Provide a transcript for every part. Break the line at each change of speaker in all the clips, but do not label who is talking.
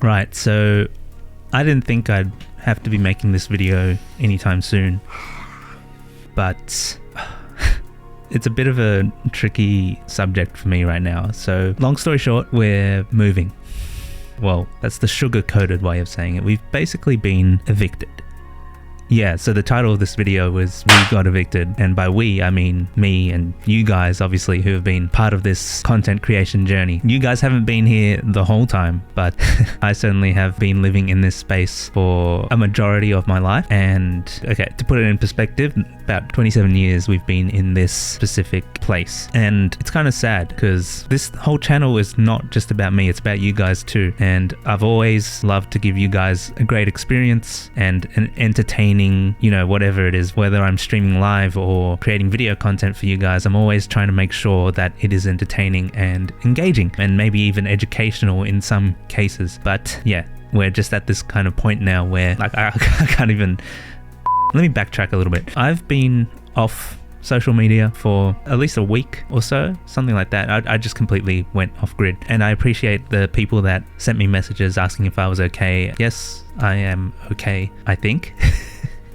Right, so I didn't think I'd have to be making this video anytime soon, but it's a bit of a tricky subject for me right now. So long story short, we're moving. Well, that's the sugar-coated way of saying it. We've basically been evicted. Yeah, so the title of this video was We Got Evicted, and by we, I mean me and you guys, obviously, who have been part of this content creation journey. You guys haven't been here the whole time, but I certainly have been living in this space for a majority of my life. And okay, to put it in perspective, about 27 years we've been in this specific place. And it's kind of sad because this whole channel is not just about me, it's about you guys too. And I've always loved to give you guys a great experience and an entertaining, whatever it is, whether I'm streaming live or creating video content for you guys, I'm always trying to make sure that it is entertaining and engaging and maybe even educational in some cases. But yeah, we're just at this kind of point now where like I can't even... Let me backtrack a little bit. I've been off social media for at least a week or so, something like that. I just completely went off grid, and I appreciate the people that sent me messages asking if I was okay. Yes, I am okay, I think.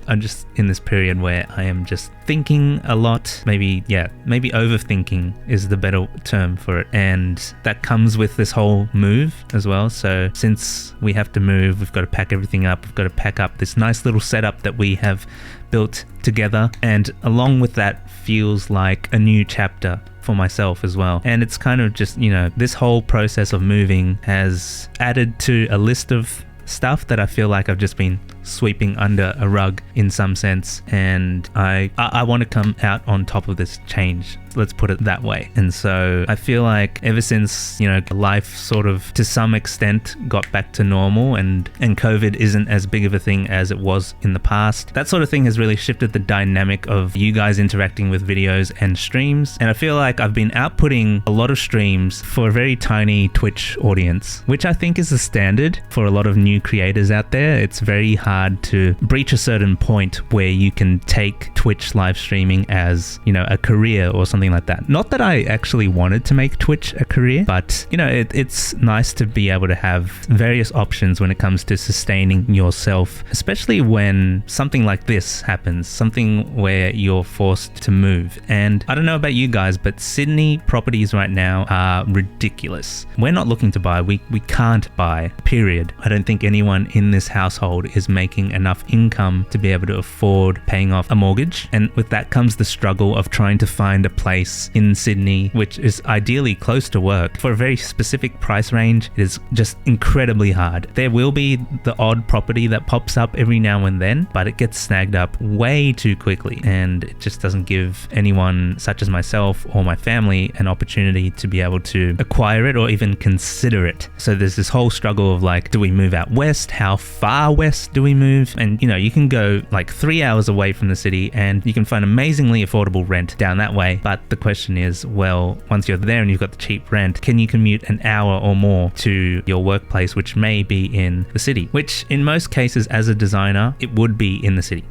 I'm just in this period where I am just thinking a lot. Maybe overthinking is the better term for it. And that comes with this whole move as well. So since we have to move, we've got to pack everything up. We've got to pack up this nice little setup that we have built together. And along with that feels like a new chapter for myself as well. And it's kind of just, this whole process of moving has added to a list of stuff that I feel like I've just been sweeping under a rug in some sense, and I want to come out on top of this change, let's put it that way. And so I feel like ever since life sort of to some extent got back to normal and COVID isn't as big of a thing as it was in the past, that sort of thing has really shifted the dynamic of you guys interacting with videos and streams. And I feel like I've been outputting a lot of streams for a very tiny Twitch audience, which I think is the standard for a lot of new creators out there. It's very hard to breach a certain point where you can take Twitch live streaming as, a career or something like that. Not that I actually wanted to make Twitch a career, but it's nice to be able to have various options when it comes to sustaining yourself, especially when something like this happens, something where you're forced to move. And I don't know about you guys, but Sydney properties right now are ridiculous. We're not looking to buy. We can't buy, period. I don't think anyone in this household is making enough income to be able to afford paying off a mortgage. And with that comes the struggle of trying to find a place in Sydney which is ideally close to work for a very specific price range. It is just incredibly hard. There will be the odd property that pops up every now and then, but it gets snagged up way too quickly, and it just doesn't give anyone such as myself or my family an opportunity to be able to acquire it or even consider it. So there's this whole struggle of like, do we move out west? How far west do we move? And you can go like 3 hours away from the city and you can find amazingly affordable rent down that way. But the question is, well, once you're there and you've got the cheap rent, can you commute an hour or more to your workplace, which may be in the city? Which in most cases as a designer, it would be in the city.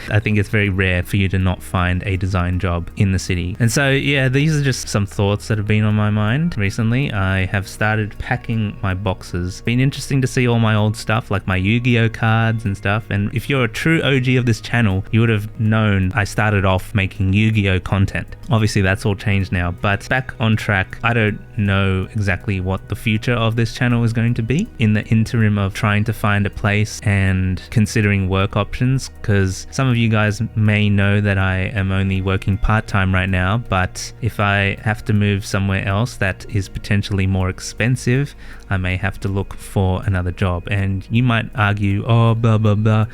I think it's very rare for you to not find a design job in the city. And so yeah, these are just some thoughts that have been on my mind recently. I have started packing my boxes. Been interesting to see all my old stuff, like my Yu-Gi-Oh cards and stuff. And if you're a true OG of this channel, you would have known I started off making Yu-Gi-Oh content. Obviously that's all changed now, but back on track. I don't know exactly what the future of this channel is going to be in the interim of trying to find a place and considering work options, because some of you guys may know that I am only working part-time right now, but if I have to move somewhere else that is potentially more expensive, I may have to look for another job. And you might argue, oh, blah blah blah,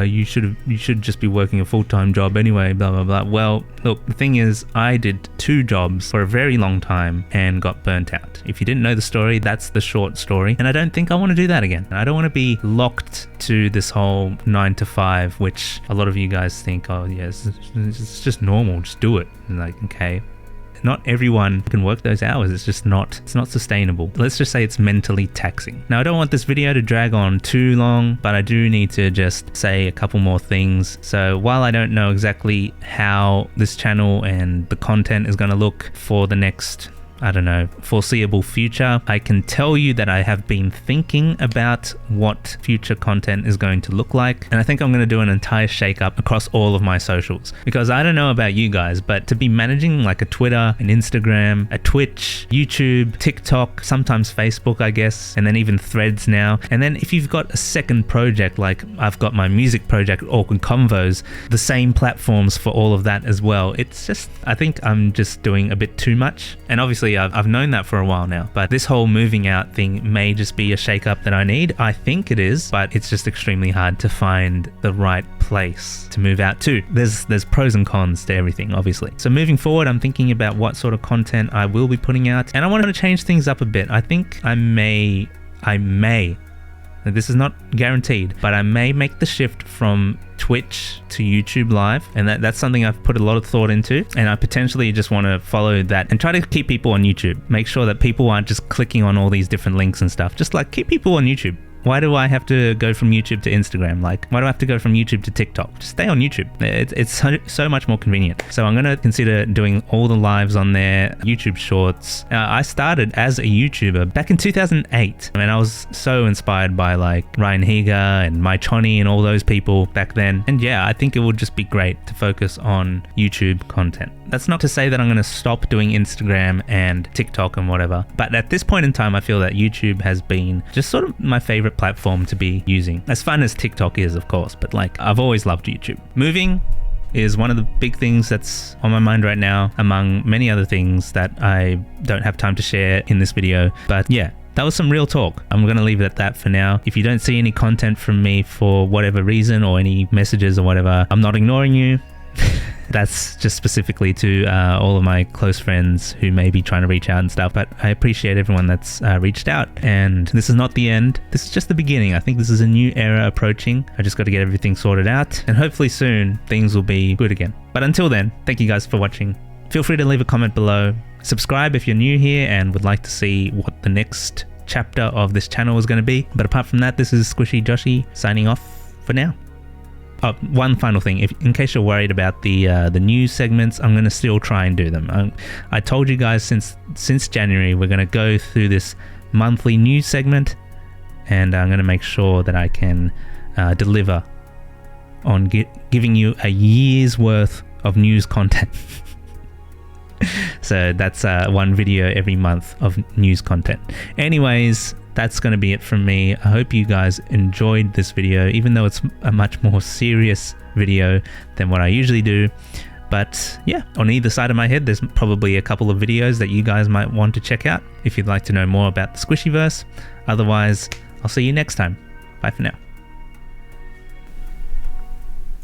you should just be working a full-time job anyway, blah blah blah. Well, look, the thing is, I did 2 jobs for a very long time and got burnt out. If you didn't know the story, that's the short story, and I don't think I want to do that again. I don't want to be locked to this whole 9 to 5, which a lot of you guys think, oh yes, it's just normal, just do it. And like, okay, not everyone can work those hours. It's not sustainable. Let's just say it's mentally taxing. Now, I don't want this video to drag on too long, but I do need to just say a couple more things. So while I don't know exactly how this channel and the content is going to look for the next I don't know, foreseeable future. I can tell you that I have been thinking about what future content is going to look like, and I think I'm going to do an entire shake-up across all of my socials, because I don't know about you guys, but to be managing like a Twitter, an Instagram, a Twitch, YouTube, TikTok, sometimes Facebook, I guess, and then even Threads now, and then if you've got a second project, like I've got my music project, Awkward Convos, the same platforms for all of that as well. It's just, I think I'm just doing a bit too much, and obviously I've known that for a while now, but this whole moving out thing may just be a shake-up that I need. I think it is, but it's just extremely hard to find the right place to move out to. There's pros and cons to everything, obviously. So moving forward, I'm thinking about what sort of content I will be putting out, and I want to change things up a bit. I think I may, this is not guaranteed, but I may make the shift from Twitch to YouTube Live, and that's something I've put a lot of thought into, and I potentially just want to follow that and try to keep people on YouTube. Make sure that people aren't just clicking on all these different links and stuff. Just like keep people on YouTube. Why do I have to go from YouTube to Instagram? Like, why do I have to go from YouTube to TikTok? Just stay on YouTube. It's so much more convenient. So I'm going to consider doing all the lives on there, YouTube Shorts. I started as a YouTuber back in 2008, and I was so inspired by like Ryan Higa and My Chonny and all those people back then. And yeah, I think it would just be great to focus on YouTube content. That's not to say that I'm going to stop doing Instagram and TikTok and whatever, but at this point in time, I feel that YouTube has been just sort of my favorite platform to be using. As fun as TikTok is, of course, but like I've always loved YouTube. Moving is one of the big things that's on my mind right now, among many other things that I don't have time to share in this video. But yeah, that was some real talk. I'm going to leave it at that for now. If you don't see any content from me for whatever reason, or any messages or whatever, I'm not ignoring you. That's just specifically to all of my close friends who may be trying to reach out and stuff, but I appreciate everyone that's reached out. And this is not the end. This is just the beginning. I think this is a new era approaching. I just got to get everything sorted out, and hopefully soon things will be good again. But until then, thank you guys for watching. Feel free to leave a comment below. Subscribe if you're new here and would like to see what the next chapter of this channel is going to be. But apart from that, this is Squishy Joshi signing off for now. Oh, one final thing, in case you're worried about the news segments, I'm going to still try and do them. I told you guys since January we're going to go through this monthly news segment, and I'm going to make sure that I can deliver on giving you a year's worth of news content. So that's one video every month of news content. Anyways, that's going to be it from me. I hope you guys enjoyed this video, even though it's a much more serious video than what I usually do. But yeah, on either side of my head, there's probably a couple of videos that you guys might want to check out if you'd like to know more about the Squishyverse. Otherwise, I'll see you next time. Bye for now.